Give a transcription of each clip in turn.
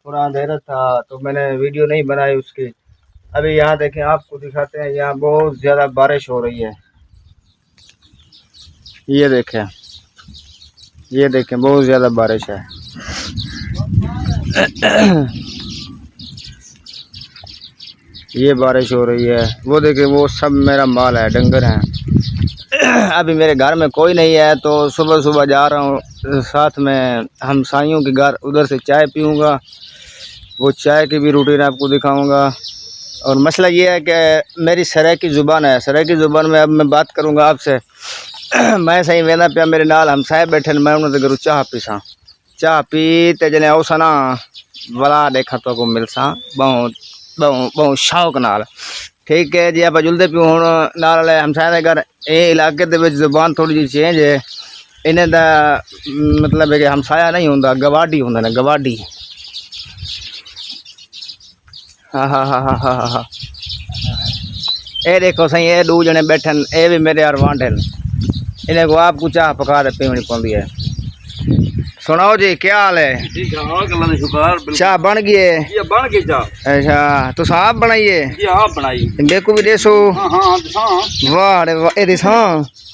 थोड़ा अंधेरा था तो मैंने वीडियो नहीं बनाई उसकी। अभी यहाँ देखें, आपको दिखाते हैं, यहाँ बहुत ज़्यादा बारिश हो रही है। ये देखें बहुत ज़्यादा बारिश है। ये बारिश हो रही है। वो देखें, वो सब मेरा माल है, डंगर हैं। अभी मेरे घर में कोई नहीं है तो सुबह सुबह जा रहा हूँ, साथ में हमसाइयों के घर, उधर से चाय पीऊँगा। वो चाय की भी रूटीन आपको दिखाऊँगा। और मसला ये है कि मेरी सराइकी ज़ुबान है, सराइकी ज़ुबान में अब मैं बात करूँगा आपसे। मैं सही वेंदा पिया, मेरे नाल हमसाए बैठे, मैं उन्होंने घरों चाह पीसा। चाह पी ते जने आओ ना वाला देखा तो को मिलसा बहुत बहुत बहुत शौक नाल। ठीक है जी, आप जुलते पियो हुण नाल हमसाए घर। ये इलाके दे विच ज़ुबान थोड़ी जी चेंज है। इन्हें दा मतलब है कि हमसाया नहीं होंदा, गवाडी होंदा ने, गवाडी। हाँ हाँ हाँ हाँ हाँ हाँ। ये देखो सही, ये दो जने बैठन, ये भी मेरे यार वांडे। इन्हें को आपको चाह पका दे पीनी पौंदी है। सुनाओ जी, क्या हाल है? ठीक है, अल्लाह का शुक्र। चाह बन गई है? ये बन गई चाह। अच्छा, तो आप बनाइए? जी आप बनाई। मेरे को भी देसो। हाँ हाँ दिखा। वाह रे वाह, ये दिखा।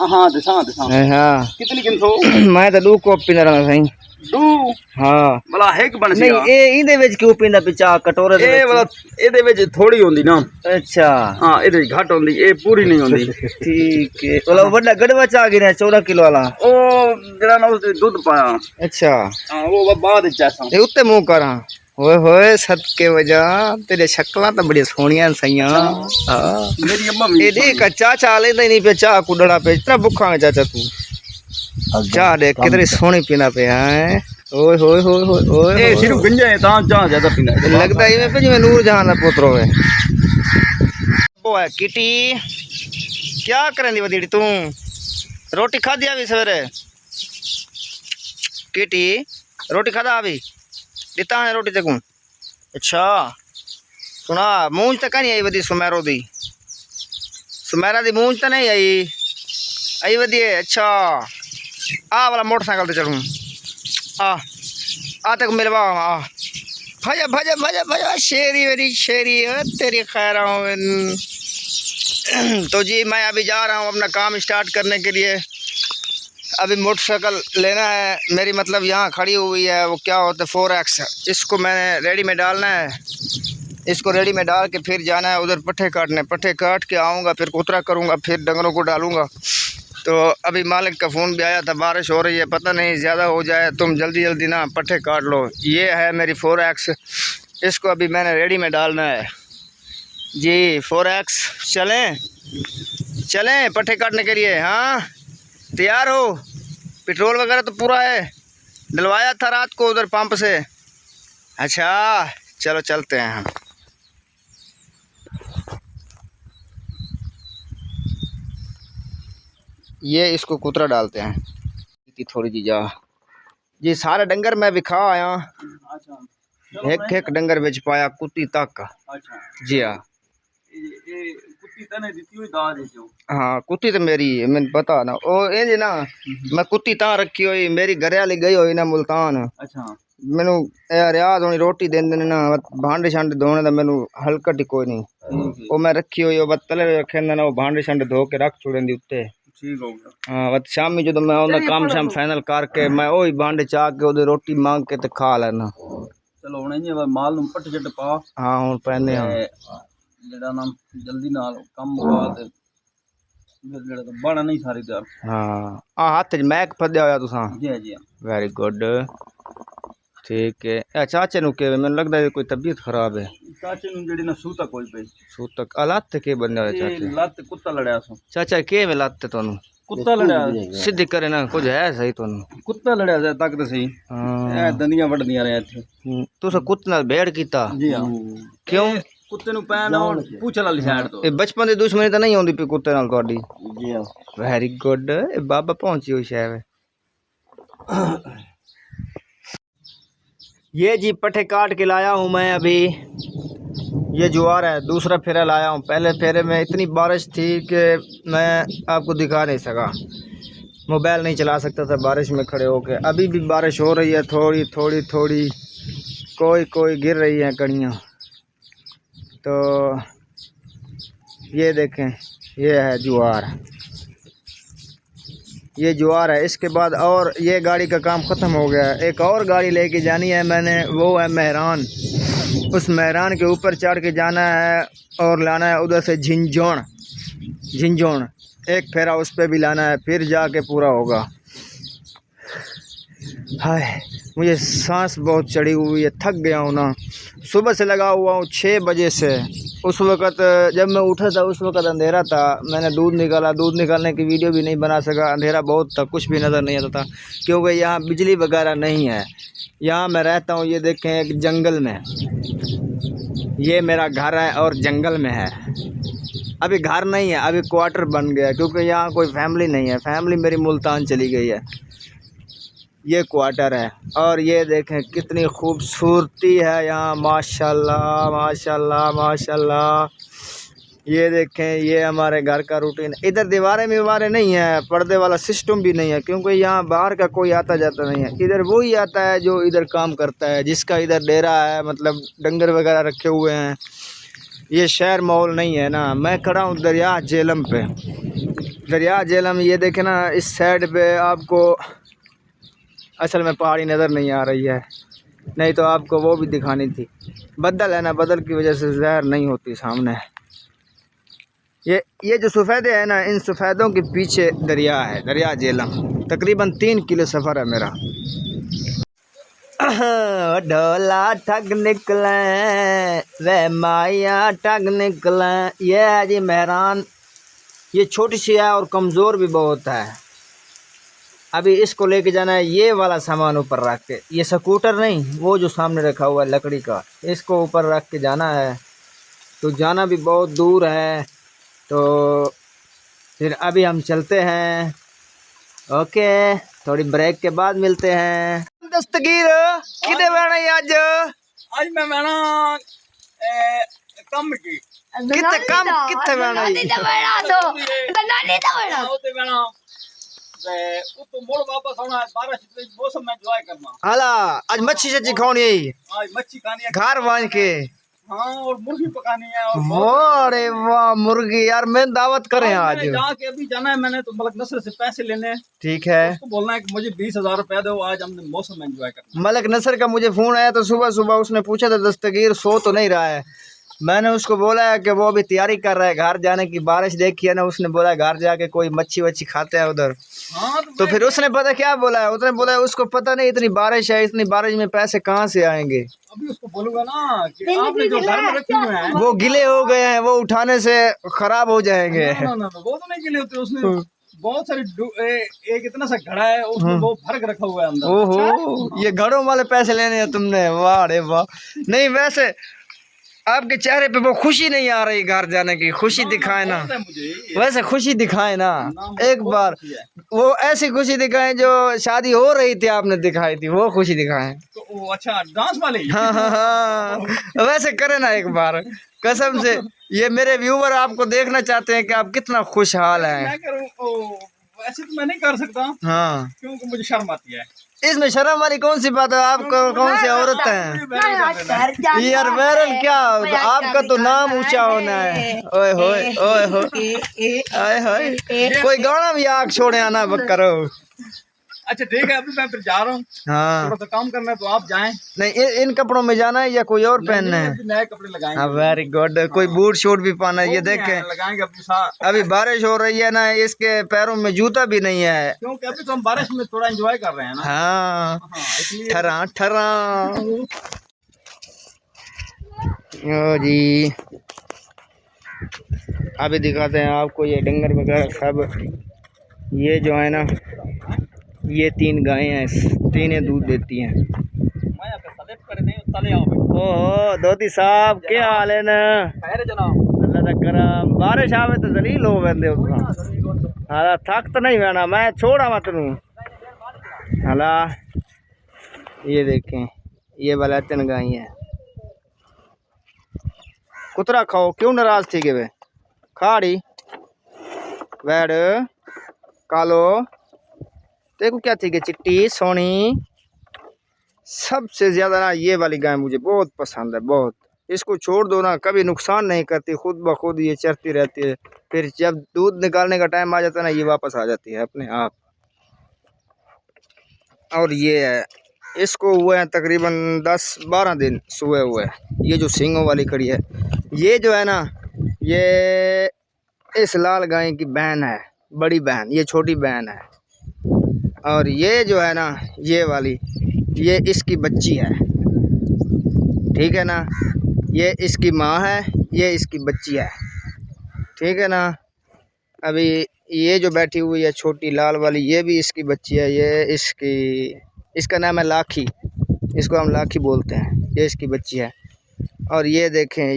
हाँ दिखा दिखा। हाँ, कितनी किनसो? मैं तो 2 कप पीना रहा सही। दू? हाँ भला एक बन नहीं, ये इहदे विच क्यों पींदा पे चाह कटोरे दे ए विच? भला एदे विच थोड़ी होंदी ना। अच्छा हां एदे घट होंदी, ए पूरी नहीं होंदी। ठीक है। तो बड़ा गड़वा चाह गिरा 14 किलो वाला। ओ जड़ा ना उस दूध पाया। अच्छा हां वो बाद च ऐसा। ये उत्ते मुंह करा। होए होए सदके वजह तेरे शक्लां तो बड़ी सोहणियां सईयां। हां मेरी अम्मा भी ये देख चाचा लेंदा ही नहीं पे चाह कुडड़ा पे, इतना भुखा है चाचा तू। चाह देख कितनी सोहनी पीना पे है। ओए होए होए होए ओए, ए सिर्फ गंजा है ता चाह ज्यादा पीना लगता है इवें पे जिवें नूर जहां दा पोतरो है। वो है किटी, क्या करेंदी वदीड़ी तू? रोटी खाधी अभी सवेरे? किटी रोटी खादा अभी? दिता है रोटी तेकू? अच्छा सुना, मूंज तो नहीं आई वधी सुमेरो दी, सुमेरा दी मूंज तो नहीं आई वधी है। अच्छा आ वाला मोटरसाइकिल ते चलूँ आ तक मिलवा आ भजा भजा भजा भजा शेरी मेरी शेरी तेरी खैर। तो जी मैं अभी जा रहा हूँ अपना काम स्टार्ट करने के लिए। अभी मोटरसाइकिल लेना है मेरी, मतलब यहाँ खड़ी हुई है, वो क्या होता है 4X, इसको मैंने रेडी में डालना है। इसको रेडी में डाल के फिर जाना है उधर पट्ठे काटने, पट्ठे काट के आऊँगा, फिर कुतरा करूँगा, फिर डंगरों को डालूँगा। तो अभी मालिक का फ़ोन भी आया था, बारिश हो रही है, पता नहीं ज़्यादा हो जाए, तुम जल्दी जल्दी ना पट्ठे काट लो। ये है मेरी 4X, इसको अभी मैंने रेडी में डालना है जी। 4X चलें चलें पट्ठे काटने के लिए? हाँ तैयार हो? पेट्रोल वगैरह तो पूरा है, डलवाया था रात को उधर पंप से। अच्छा चलो चलते हैं हम। ये इसको कुतरा डालते हैं थोड़ी जी जा जी। सारे डंगर मैं विखा आया, एक एक डंगर बेच पाया कुत्ती तक। जी हाँ हाँ कुत्ती तो मेरी है, मैंने पता ना ओ ये ना, मैं कुत्ती ता रखी हुई, मेरी घरे वाली गई हुई ना मुल्तान। अच्छा मैनू रियाज होनी रोटी देंदे ना, भांडे शांडे धोने का मैनू हल्कट ही कोई नहीं। वो मैं रखी हुई, वो तले रखे ना, वो भांडे शांडे धो के रख छुड़ेंदी उत्ते। ठीक हो गया। हाँ बस शामी जो मैं उन्हें काम शाम फाइनल करके मैं वही भांडे चाह के उधर रोटी मांग के तो खा लेना। चलो हुण माल नूं पट्ट छट पा। हाँ हुण पैने जेड़ा ना जल्दी नाल काम मुका ते फिर जेड़ा तो बड़ा नहीं सारी त्यार। हाँ आ हाथ च मैक फद्या होया तुसां? जी जी वेरी गुड ठीक है। चाचे नूं के मैनूं लगदा है कोई तबीयत खराब है। चाचे नूं जेड़ी ना सूतक होई पई। सूतक लत्त के बंदे होया चाचे? लत्त कुत्ता लड़या सो। चाचा के में लत्त तुहानूं? कुत्ता लड़या सीधी करे ना, कुछ है सही तुहानूं? कुत्ता लड़या से तक तो सही। हां दंदियां वड्डियां रहे इत्थे। तुसां कुत्ते नाल भेड़ कीता? जी हां। क्यों? कुत्ते नूं पैन और पूछ वाली साइड तो। ए बचपन दी दुश्मनी तो नहीं होंदी पई कुत्ते नाल तुहाडी? जी हां वेरी गुड। ए बाबा पहुंची हुई शायद। ये जी पट्ठे काट के लाया हूँ मैं अभी। ये ज्वार है, दूसरा फेरा लाया हूँ। पहले फेरे में इतनी बारिश थी कि मैं आपको दिखा नहीं सका, मोबाइल नहीं चला सकता था बारिश में खड़े होकर। अभी भी बारिश हो रही है थोड़ी थोड़ी थोड़ी। कोई गिर रही है कड़ियाँ। तो ये देखें, ये है ज्वार, ये ज्वार है। इसके बाद और ये गाड़ी का काम ख़त्म हो गया है। एक और गाड़ी लेके जानी है मैंने, वो है मेहरान। उस मेहरान के ऊपर चढ़ के जाना है और लाना है उधर से झिंझोन। एक फेरा उस पर भी लाना है, फिर जाके पूरा होगा। हाय, मुझे सांस बहुत चढ़ी हुई है, थक गया हूँ ना। सुबह से लगा हुआ हूँ 6 बजे से। उस वक़्त जब मैं उठा था उस वक़्त अंधेरा था। मैंने दूध निकाला, दूध निकालने की वीडियो भी नहीं बना सका, अंधेरा बहुत था, कुछ भी नज़र नहीं आता था क्योंकि यहाँ बिजली वगैरह नहीं है। यहाँ मैं रहता हूँ, ये देखें, एक जंगल में। ये मेरा घर है और जंगल में है। अभी घर नहीं है, अभी क्वार्टर बन गया क्योंकि यहाँ कोई फैमिली नहीं है। फैमिली मेरी मुल्तान चली गई है। ये क्वार्टर है और ये देखें कितनी खूबसूरती है यहाँ, माशाल्लाह माशाल्लाह माशाल्लाह। ये देखें, ये हमारे घर का रूटीन। इधर दीवारें नहीं है, पर्दे वाला सिस्टम भी नहीं है क्योंकि यहाँ बाहर का कोई आता जाता नहीं है। इधर वही आता है जो इधर काम करता है, जिसका इधर डेरा है, मतलब डंगर वगैरह रखे हुए हैं। ये शहर माहौल नहीं है ना। मैं खड़ा हूँ दरिया झेलम पे। दरिया झेलम, ये देखें ना, इस साइड पे आपको असल में पहाड़ी नज़र नहीं आ रही है, नहीं तो आपको वो भी दिखानी थी। बदल है ना, बदल की वजह से ज़हर नहीं होती सामने। ये जो सफ़ेदे हैं ना, इन सफ़ेदों के पीछे दरिया है, दरिया झेलम। तकरीबन 3 किलो सफ़र है मेरा। ढोला ठग निकले वे माया ठग निकले। ये है जी मेहरान। ये छोटी सी है और कमज़ोर भी बहुत है। अभी इसको लेके जाना है, ये वाला सामान ऊपर रख के। ये स्कूटर नहीं, वो जो सामने रखा हुआ है लकड़ी का, इसको ऊपर रख के जाना है। तो जाना भी बहुत दूर है, तो फिर अभी हम चलते हैं। ओके, थोड़ी ब्रेक के बाद मिलते हैं। दस्तगीर किधे बैठा आज मैं मैंने कम की कितने कम कितने बैठा तो मोड़ वापस आना है। बारिश के मौसम में एंजॉय करना। हाला आज मच्छी सच्ची खानी है, आज मच्छी खानी है घर बांध के। हाँ, और मुर्गी पकानी है। और वाह रे वाह, मुर्गी यार, मैं दावत करें आज। जाके अभी जाना है मैंने तो मलक नसर से पैसे लेने। ठीक है, उसको बोलना है कि मुझे 20,000 रुपया दो, आज हमने मौसम एंजॉय करना। मलक नसर का मुझे फ़ोन आया तो सुबह सुबह उसने पूछा था दस्तगीर सो तो नहीं रहा है। मैंने उसको बोला है कि वो अभी तैयारी कर रहा है घर जाने की। बारिश देखी है ना, उसने बोला घर जाके कोई मच्छी वच्छी खाते हैं उधर। हाँ, तो फिर उसने पता क्या बोला है, उसने बोला है उसको पता नहीं इतनी बारिश है, इतनी बारिश में पैसे कहाँ से आएंगे। अभी उसको बोलूंगा ना कि आपने जो घर में रखे हुए हैं वो गिले हो गए हैं, वो उठाने से खराब हो जाएंगे। ना, वो तो नहीं गिले होते। उसने बहुत सारी एक इतना सा घड़ा है, उसमें वो भर के रखा हुआ है अंदर। ओहो, ये घड़ों वाले पैसे लेने हैं तुमने, वाह रे वाह। नहीं वैसे आपके चेहरे पे वो खुशी नहीं आ रही घर जाने की। खुशी दिखाए ना, वैसे खुशी दिखाए ना एक बार। वो ऐसी खुशी दिखाए जो शादी हो रही थी आपने दिखाई थी, वो खुशी दिखाए। तो अच्छा, डांस वाले। हाँ हाँ हाँ, वैसे करे ना एक बार कसम से। ये मेरे व्यूवर आपको देखना चाहते हैं कि आप कितना खुशहाल हैं। मैं करूँ वैसे तो मैं नहीं कर सकता, हाँ, क्योंकि मुझे शर्म आती है। इसमें शर्म वाली कौन सी बात है? आपको कौन सी औरत है यार? बैरल क्या, आपका तो नाम ऊंचा होना है। ओए होए ओए होए आए हाय, कोई गाना भी आग छोड़े आना करो। अच्छा ठीक है, अभी मैं फिर जा रहा हूँ। हाँ, थोड़ा सा काम करना है तो आप जाएं। नहीं इन कपड़ों में जाना है या कोई और पहनना है? नए कपड़े लगाएंगे। हाँ, वेरी गुड। कोई बूट शूट भी पाना है? ये देखें, लगाएंगे अभी बारिश हो रही है ना, इसके पैरों में जूता भी नहीं है क्योंकि अभी तो हम बारिश में थोड़ा एंजॉय कर रहे हैं ना। हाँ, इसलिए ठरा ठरा। ओ जी, अभी दिखाते हैं आपको ये डंगर वगैरह सब। ये जो है ना, ये 3 गायें हैं, 3 दूध देती हैं। ओहो धोती साहब, क्या हाल है ना? अल्लाह दा करम। बारिश आवे तो जलील हो वेंदे उसका। हाला थक तो नहीं बना, मैं छोड़ा मत नू। हाला ये देखें, ये वाला 3 गाय है। कुतरा खाओ, क्यों नाराज थी के वे? खाड़ी बैड कालो, देखो क्या थी के चिट्टी सोनी। सबसे ज़्यादा ना ये वाली गाय मुझे बहुत पसंद है, बहुत। इसको छोड़ दो ना, कभी नुकसान नहीं करती, खुद ब खुद ये चरती रहती है। फिर जब दूध निकालने का टाइम आ जाता है ना, ये वापस आ जाती है अपने आप। और ये है, इसको हुए हैं तकरीबन 10-12 दिन सुबह हुए। ये जो सींगों वाली खड़ी है, ये जो है ना, ये इस लाल गाय की बहन है, बड़ी बहन, ये छोटी बहन है। और ये जो है ना, ये वाली, ये इसकी बच्ची है, ठीक है ना। ये इसकी माँ है, ये इसकी बच्ची है, ठीक है ना। अभी ये जो बैठी हुई है छोटी लाल वाली, ये भी इसकी बच्ची है। ये इसका नाम है लाखी, इसको हम लाखी बोलते हैं। ये इसकी बच्ची है। और ये देखें,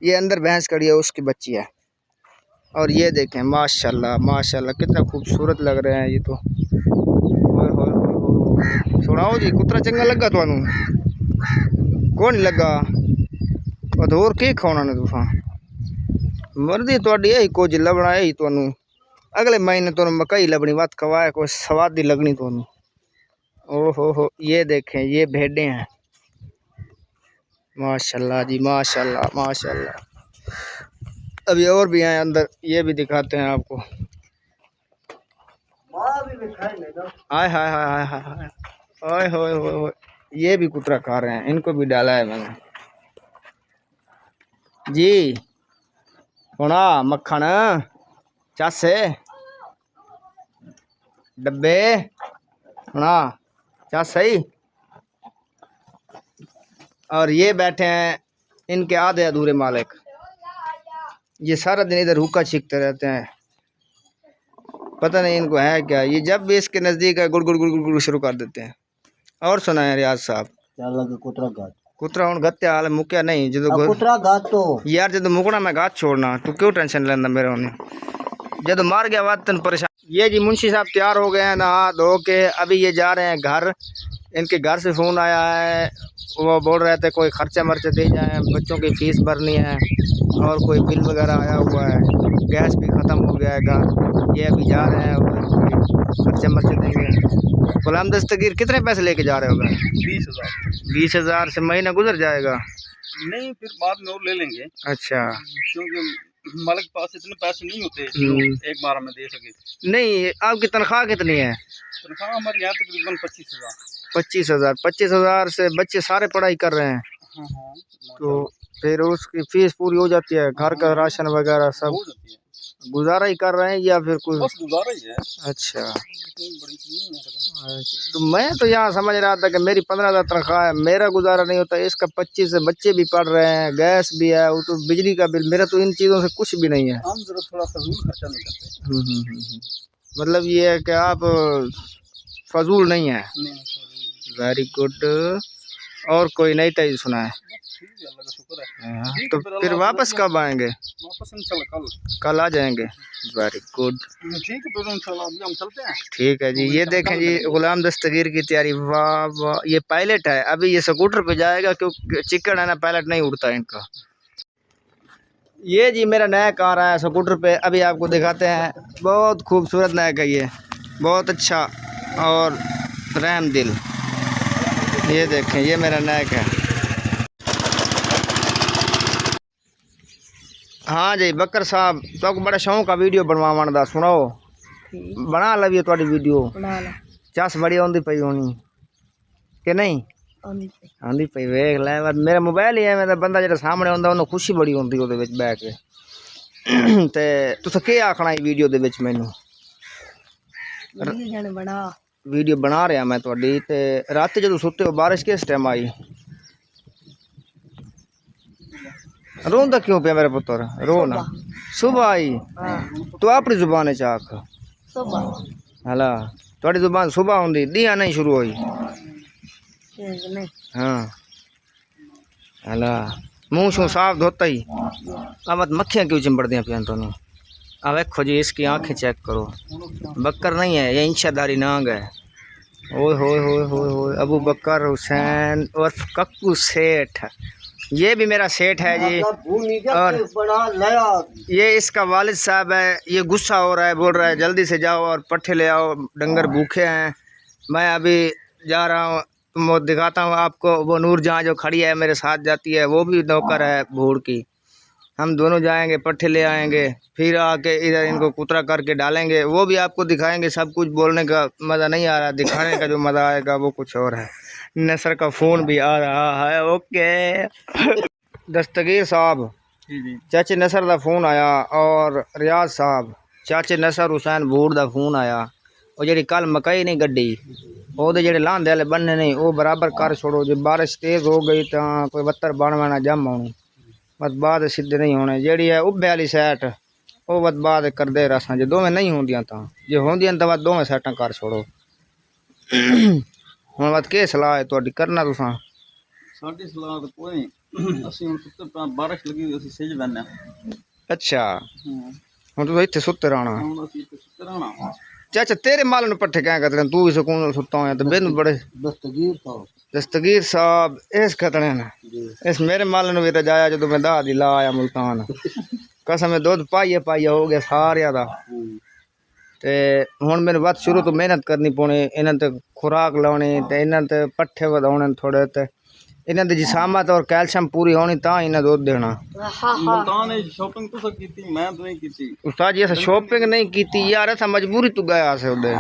ये अंदर भैंस खड़ी है, उसकी बच्ची है। और ये देखें, माशाल्लाह माशाल्लाह कितना खूबसूरत लग रहे हैं ये तो। ओए होए होए, सुनाओ जी, कुतरा चंगा लगा तुहानू? कौन लगा? और की खाना ने तुसा? मर्जी तुहाडी यही कुछ लभना, यही तुहानू अगले महीने तुहानू मकई लभनी, वत खवाए कोई स्वादी लगनी तुहानू। ओहो, ये देखें, ये भेड़ें हैं, माशाल्लाह जी, माशाल्लाह माशाल्लाह। अभी और भी हैं अंदर, ये भी दिखाते हैं आपको। हाय हाय हाय हाय हाय हाय, ओए होए होए होए, ये भी कुतरा खा रहे हैं, इनको भी डाला है मैंने जी। होना मक्खन चासे डब्बे होना चास सही। और ये बैठे हैं इनके आधे अधूरे मालिक, ये सारा दिन इधर हुक्का छींकते रहते हैं, पता नहीं इनको है क्या। ये जब भी इसके नज़दीक है गुड़ गुड़ गुड़ गुड़ शुरू कर देते हैं। और सुनाए रियाज साहब? कुतरा हूँ गत्ते हाल मुक्या नहीं जो कुतरा गात तो यार, जो मुकना मैं गात छोड़ना, तू क्यों टेंशन लेना मेरे होने, जब मार गया बात तन परेशान। ये जी मुंशी साहब तैयार हो गए हैं नहा धो के, अभी ये जा रहे हैं घर। इनके घर से फ़ोन आया है, वो बोल रहे थे कोई खर्चा मर्चा दे जाएं, बच्चों की फ़ीस भरनी है और कोई बिल वगैरह आया हुआ है, गैस भी ख़त्म हो गया है घर। ये अभी जा रहे हैं उधर, खर्चा मर्चा देंगे। गुलाम दस्तगीर कितने पैसे लेके जा रहे हो? 20,000। 20,000 से महीना गुजर जाएगा? नहीं, फिर बाद में और ले लेंगे। अच्छा, क्योंकि मालिक के पास इतने पैसे नहीं होते जो एक बार में दे सके। नहीं, आपकी तनख्वाह कितनी है? तनख्वाह हमारे यहाँ तकरीबन 25,000। 25,000? 25,000 से बच्चे सारे पढ़ाई कर रहे हैं? हाँ, तो फिर उसकी फीस पूरी हो जाती है, घर का राशन वगैरह सब गुजारा ही कर रहे हैं या फिर कुछ? बस गुजारा ही है। अच्छा, बड़ी तो मैं तो यहाँ समझ रहा था कि मेरी 15,000 तनख्वाह है, मेरा गुजारा नहीं होता, इसका 25 से बच्चे भी पढ़ रहे हैं, गैस भी है, वो तो बिजली का बिल, मेरा तो इन चीज़ों से कुछ भी नहीं है। हम जरा थोड़ा फजूल खर्चा नहीं करते। मतलब ये है कि आप फजूल नहीं है। Very good. और कोई नई ताज़ी सुना है? अल्लाह का शुक्र है। तो फिर वापस कब आएंगे? वापस इंशाल्लाह कल आ जाएंगे। वेरी गुड, ठीक है, फिर इंशाल्लाह अभी हम चलते हैं। ठीक है जी। ये देखें जी, गुलाम दस्तगीर की तैयारी, वाह वाह। ये पायलट है, अभी ये स्कूटर पे जाएगा क्योंकि चिकन है ना, पायलट नहीं उड़ता इनका। ये जी मेरा नया कार आया स्कूटर पे, अभी आपको दिखाते हैं। बहुत खूबसूरत नया है ये, बहुत अच्छा और रहम दिल। ये देखें, ये मेरा नैक है। हाँ जी बकर साहब, तो बड़ा शौक है वीडियो बनवाने दा, सुनाओ बना लविए थोड़ी वीडियो। चस बड़ी आँदी पई होनी कि नहीं? आँदी पई, वेख लै। मेरा मोबाइल ही है, मेरा बंदा जो सामने आंदा उन्हें खुशी बड़ी होंदी ओहदे विच बैठ के। ते तुस के आखना है वीडियो दे विच? मैनू वीडियो बना रहा मैं थोड़ी। ते रात जो सुते हो बारिश किस टाइम आई? रोंदा क्यों पे मेरा पुत्र? रो ना, सुबह आई। तो अपनी जुबान च आख हला, थोड़ी जुबान सुबह होंगी, दिया नहीं शुरू हुई। हाँ हला, मुँह शू साफ धोता ही। अब मक्खियाँ क्यों चिंबड़ दियाँ पियाँ तुहानू? अब देखो जी, इसकी आंखें चेक करो, बकर नहीं है, ये इंशादारी नांग है। ओए होए होए होए होए, अबू बकर हुसैन उर्फ कक्कू सेठ, ये भी मेरा सेठ है जी। और ये इसका वालिद साहब है। ये गुस्सा हो रहा है, बोल रहा है जल्दी से जाओ और पट्ठे ले आओ, डंगर भूखे हैं। मैं अभी जा रहा हूँ, वो दिखाता हूँ आपको। वो नूरजहाँ जो खड़ी है मेरे साथ जाती है, वो भी नौकर है भूड़ की। हम दोनों जाएंगे, पट्ठे ले आएंगे, फिर आके इधर इनको कुतरा करके डालेंगे। वो भी आपको दिखाएंगे। सब कुछ बोलने का मज़ा नहीं आ रहा, दिखाने का जो मज़ा आएगा वो कुछ और है। नसर का फ़ोन भी आ रहा है। ओके दस्तगीर साहब, चाचे नसर का फ़ोन आया और रियाज साहब, चाचे नसर हुसैन बूढ़ का फ़ोन आया। और जी कल मकई नहीं गड्डी, वो जेडे लांदे वाले बनने नहीं, वो बराबर कर छोड़ो। जो बारिश तेज़ हो गई तो कोई बत्तर बन बना जम आनी, बस बाद सीधे नहीं होने। जी है उब्बे वाली सैट, वो बस बाद करते रसा। जो दोवें नहीं होंदियां तो जो होंदियां तो बस दोवें सैटां कर छोड़ो। हुण बस के सलाह है तुहाडी, करना तुसां? साडी सलाह तो कोई ਅਸੀਂ ਹੁਣ ਸੁੱਤੇ ਪਏ, ਬਾਰਿਸ਼ ਲੱਗੀ ਹੋਈ, ਅਸੀਂ ਸਿੱਝ ਬੈਠੇ अच्छा ਹਾਂ। हुण तुस इत्थे सुत्ते रहना। ਹੁਣ ਅਸੀਂ ਇੱਥੇ ਸੁੱਤੇ ਰਹਿਣਾ। चाचा तेरे माल ने पट्ठे क्या करते हैं, तू भी सुकून नाल सुत्ता होया तो बिन बड़े। दस्तगीर साहब इस खतरे ने इस मेरे माल ने भी रजाया जो मैं दाह दी ला आया मुल्तान। कसम है दुध पाइए पाइए हो गया सारिया दा। ते हुण मैंने बात शुरू तो मेहनत करनी पौनी, इन्हां ते खुराक लाउणी ते इन्हां ते पट्ठे वधाउणे थोड़े, ते इन्हां दी जिसामत और कैल्शियम पूरी होनी तां इन्हां दुध देना। मुल्तान ने शॉपिंग तुसा कीती, मैं तो नहीं कीती। उस्ताद जी असां शॉपिंग नहीं कीती यार, असां मजबूरी तो गया से उधे।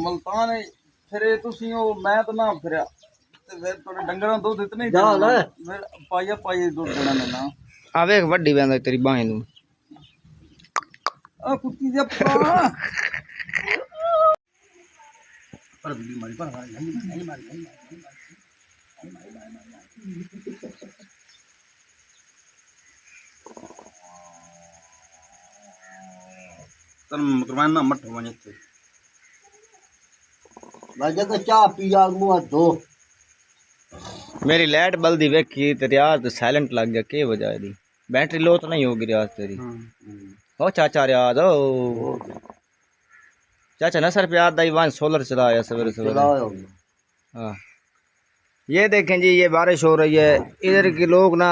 मुल्तान ने फिर तुसी ओ मैं तो ना फिर ते फिर थोड़े डंगरां दुध इतने ही देना, फिर पाइया पाइया दुध देना ना। आ वेख वड्डी वेंदा तेरी बाहीं नूं। आ कुत्ती दे पा पर बिल्ली मारी पर नहीं मारी। तन मुकरमान ना मठ वने थे राजा का चाह पिया मुँह धो। मेरी लाइट बल्दी वेखी ते रियाज साइलेंट लग गया। के वजह है दी? बैटरी लो तो नहीं होगी रियाज तेरी? ओ चाचा रियाज, ओ चाचा नसर पे आता ईवान सोलर चलाया सवेरे सवेरे। हाँ ये देखें जी, ये बारिश हो रही है, इधर के लोग ना।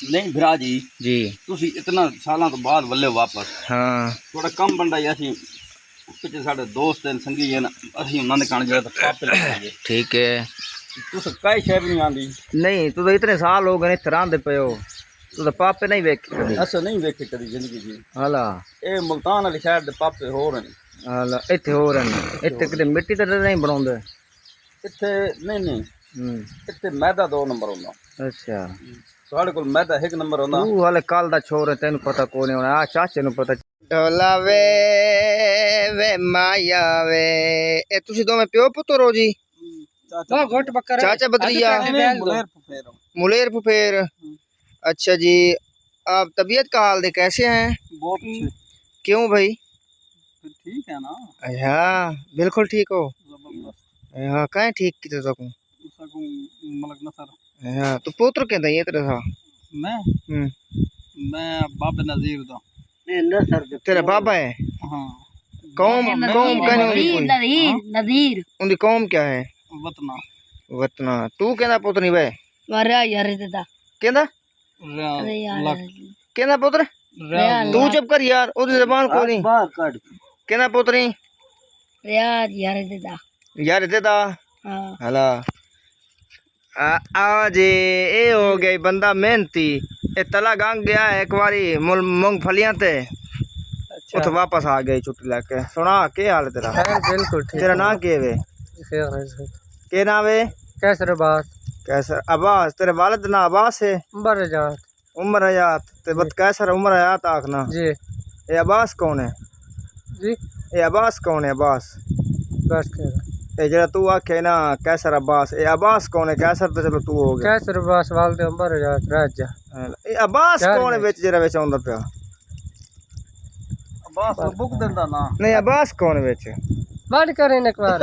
नहीं भरा जी जी तुसी इतना सालों तो बाद वल्ले वापस हाँ थोड़ा कम बंदा ही असी पिछे साडे दोस्त हैं संगी हैं, असी उन्हां दे कण जेड़ा पापे लगाइए। ठीक है। तुस काई शय भी नहीं आंदी? नहीं तू तो इतने साल हो गए इत्थे रहिंदे पे हो, तू तो पापे नहीं वेखे कदी? अस नहीं वेखे कदी जिंदगी जी। हाला ए मुल्तान वाली शहर दे पापे हो रहे हैं। हाला इत्थे हो रहे हैं, इत्थे किते मिट्टी ते नहीं बनाउंदे इत्थे नहीं इत्थे मैदा 2 नंबर होंदा। अच्छा साढ़े कोल मैदा 1 नंबर होंदा। तू हाले कल दा छोर है, तेन पता कोने होना। आ चाचे नु पता। ढोला वे वे माया वे, ए तुसी दोवें प्यो पुत्तर हो जी? चाचा बदरिया मुलेर फुफेर। अच्छा जी, आप तबीयत का हाल दे कैसे हैं? बहुत अच्छे। क्यों भाई? ठीक है ना? हाँ बिल्कुल ठीक हो। जबरदस्त। हाँ कहीं ठीक की तो सकूं मलक नसर। हाँ तो पुत्र के दई तेरे था? मैं बाबे नजीर दा। तेरा बाबा है? हाँ। कौम कौम कहने उनकी कोई? नदीर उनकी कौम क्या है? वतना। वतना। तू कहना पुत्र नहीं वे? मारा यार देता कहना लक कहना पुत्र? तू चुप कर यार, उदी जबान कोई नहीं। कहना पुत्र नहीं रियाज यार देता यार देता। हां हला आज ये हो गई बंदा मेहनती। ए तला गंग गया एक बारी मूंगफलियां ते, उठ वापस आ गई छुट्टी लेके। सुना के हाल तेरा? बिल्कुल ठीक। तेरा नाम के वे? के नाम है? कैसर बात कैसर अब्बास। तेरे वालिद ना अब्बास है? उमर हयात ते बत कैसर उमर हयात आखना जी। ये अब्बास कौन है जी ये अब्बास कौन है? अब्बास बस ये जरा तू आखे ना कैसर अब्बास, ये अब्बास कौन है? कैसर तो चलो तू हो गया। कैसर बास वालदे उमर हयात राजा। ये अब्बास कौन है विच जरा विच आंदा पिया? बस बुक देंदा ना। नहीं अब्बास कौन है विच? बंद करें एक बार।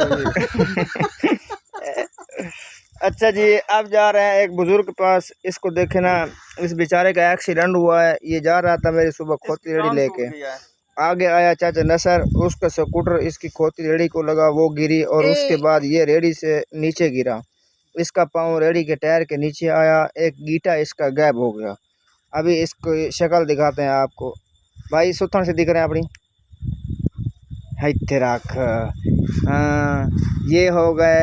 अच्छा जी, अब जा रहे हैं एक बुजुर्ग के पास। इसको देखे ना, इस बेचारे का एक्सीडेंट हुआ है। ये जा रहा था मेरी सुबह खोती रेडी लेके, आगे आया चाचा नसर, उसका स्कूटर इसकी खोती रेडी को लगा, वो गिरी और उसके बाद ये रेडी से नीचे गिरा। इसका पाँव रेडी के टायर के नीचे आया, एक गीटा इसका गायब हो गया। अभी इसको शक्ल दिखाते हैं आपको। भाई सुथन से दिख रहे हैं अपनी इत्थे रख। हाँ ये हो गए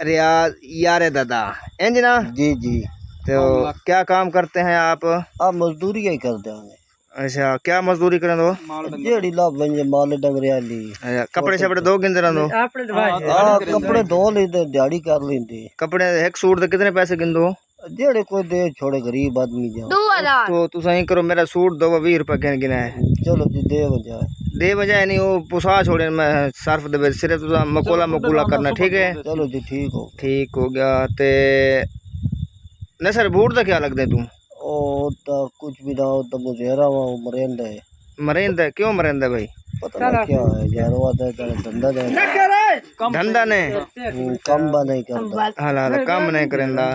रियाज यारे दादा इंज ना। जी जी। तो क्या काम करते हैं आप? आप मजदूरी ही करते हैं। अच्छा क्या मजदूरी करें दो? जेड़ी ला बंजे माल डंगरियाली। अच्छा कपड़े शपड़े दो गिनते रह दो? अपने दवाई हाँ कपड़े धो लेते दिहाड़ी कर लेंदे। कपड़े एक सूट दे कितने पैसे गिन दो? जेड़े कोई दे छोड़े गरीब आदमी जा। 2000 तो तू सही करो मेरा सूट दो 20 रुपए गिन गिना है। चलो जी दे बजाए। दे बजाय नहीं वो पुसा छोड़े मैं सर्फ दे विच सिर्फ तुसा मकोला मकूला करना ठीक है। चलो जी ठीक हो गया। ते न सर बूट दा क्या लगदे तू? ओ तो कुछ भी ना हो तो मुझेरा वो मरेंदा है। मरेंदा क्यों मरेंदा भाई? पता नहीं क्या है यार वो धंधा दे धंधा ने कम बा नहीं करता। हाल हाल काम नहीं करेंदा।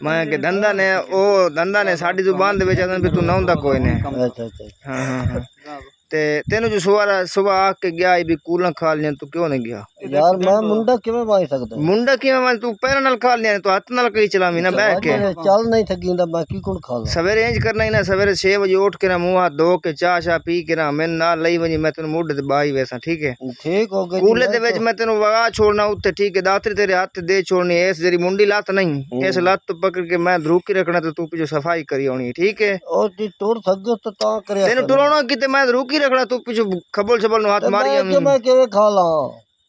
मैं के धंधा ने ओ धंधा ने साडी जुबान दे विच आंदा भी तू नौंदा कोई ने। अच्छा अच्छा। हाँ हाँ हाँ ते तेनु जो सुबह आके गया भी कूला खा लिया तू क्यों नहीं गया? यार मैं मुंडा किवें बाई सकदा? मुंडा किवें मैं तू पैर नाल खा लिया तू हाथ नाल कई चलावी ना बैठ के। चल नहीं थकींदा मैं की कोण खा ला। सवेरे इंज करना ही ना सवेरे 6 बजे उठ के ना मुंह हाथ धो के चाह शाह पी के ना मैं ना लई वनी मैं तेन मुंड ते बाई वैसा ठीक है। ठीक हो गया कूले दे विच मैं तेन वगा छोड़ना उत्ते ठीक है। दातरी तेरे हाथ दे छोड़नी इस जेरी मुंडी लत नहीं इस लत तो पकड़ के मैं धरूकी रखना ते तू पीछे सफाई करी होनी ठीक है। और जी टूर सको तो ता करे तेन टुराना किते मैं धरूकी रखना तू पीछे खबल छबल नु हाथ मारी मैं केवे खा ला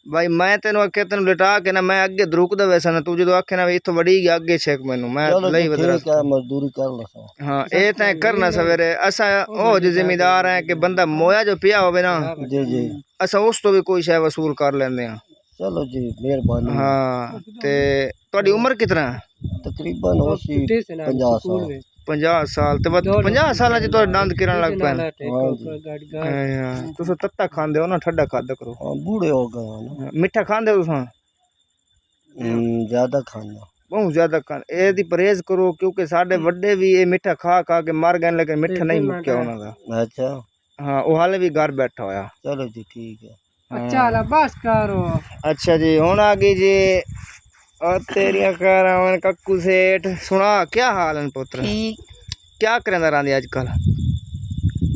भाई मैं तेन आखे तेन लिटा के ना मैं अगे धरुकदा वैसा ना तू जो आखे ना इथों वड़ी गया अगे छेक मैनू मैं लई बदरा क्या मजदूरी कर ला। हाँ ए तै करना सवेरे असा ओ जो जिम्मेदार है कि बंदा मोया जो पिया होवे ना जी जी असा उस तो भी कोई शय वसूल कर लेंदे हां। चलो जी मेहरबानी। हाँ ते ਤੁਹਾਡੀ उम्र कितना है? तकरीबन हो सी 50 साल। 50 साल ते 50 साल च तो दंद किरण लग पैन। तुस तत्ता खांदे हो ना ठंडा खादा करो। हां बूढ़े हो गए ना। मिठा खांदे हो तुस? ज्यादा खाना बहुत ज्यादा खान ए दी परहेज करो क्योंकि साडे वड्डे भी ये मिठा खा खा के मर गए लेकिन मिठा नहीं मुक्या उन्हां दा। अच्छा हाँ वो हाले भी घर बैठा होया। चलो जी ठीक है। अच्छा ला बस करो। अच्छा जी हुन आ गई जी और तेरिया करावन कक्कू सेठ सुना क्या हाल है पुत्र? ठीक क्या करेंदा रांदी आजकल?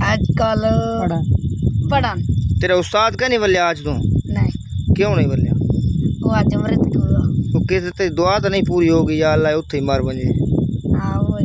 आजकल पढ़न तेरा उस्ताद का नहीं बल्ले आज तू? नहीं क्यों नहीं बल्ले? वो आज अमृत को तू किस तेरी दुआ तो नहीं पूरी होगी या अल्लाह उत्थे ही मार बंजे। हाँ वो